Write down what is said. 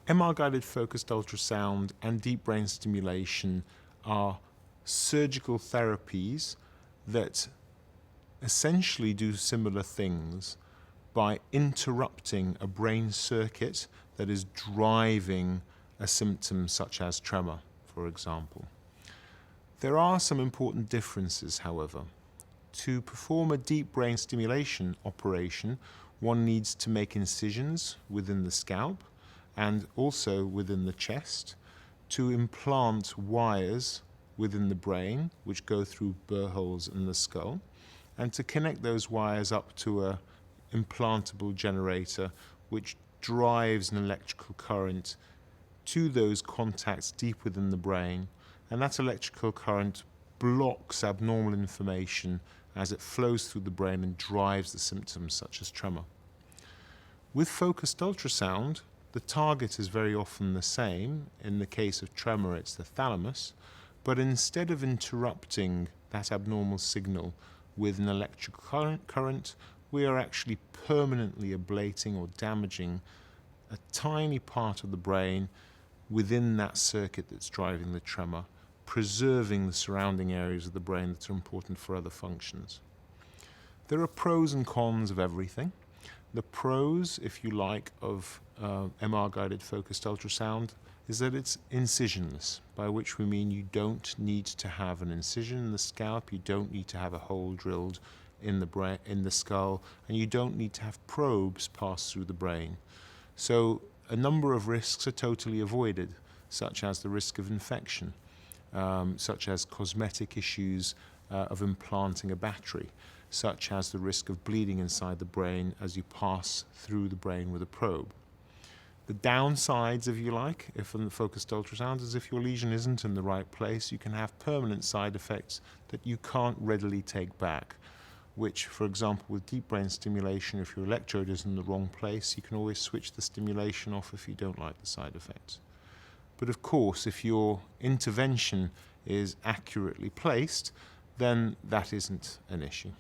MR Guided Focused Ultrasound and deep brain stimulation are surgical therapies that essentially do similar things by interrupting a brain circuit that is driving a symptom such as tremor, for example. There are some important differences, however. To perform a deep brain stimulation operation, one needs to make incisions within the scalp and also within the chest to implant wires within the brain, which go through burr holes in the skull, and to connect those wires up to a implantable generator which drives an electrical current to those contacts deep within the brain, and that electrical current blocks abnormal information as it flows through the brain and drives the symptoms such as tremor. With focused ultrasound, the target is very often the same. In the case of tremor, it's the thalamus, but instead of interrupting that abnormal signal with an electrical current, we are actually permanently ablating or damaging a tiny part of the brain within that circuit that's driving the tremor, preserving the surrounding areas of the brain that are important for other functions. There are pros and cons of everything. The pros, if you like, of MR-guided focused ultrasound is that it's incisionless, by which we mean you don't need to have an incision in the scalp, you don't need to have a hole drilled in the skull, and you don't need to have probes pass through the brain. So a number of risks are totally avoided, such as the risk of infection, such as cosmetic issues of implanting a battery, such as the risk of bleeding inside the brain as you pass through the brain with a probe. The downsides, if you like, if in the focused ultrasound, is if your lesion isn't in the right place, you can have permanent side effects that you can't readily take back, which, for example, with deep brain stimulation, if your electrode is in the wrong place, you can always switch the stimulation off if you don't like the side effects. But of course, if your intervention is accurately placed, then that isn't an issue.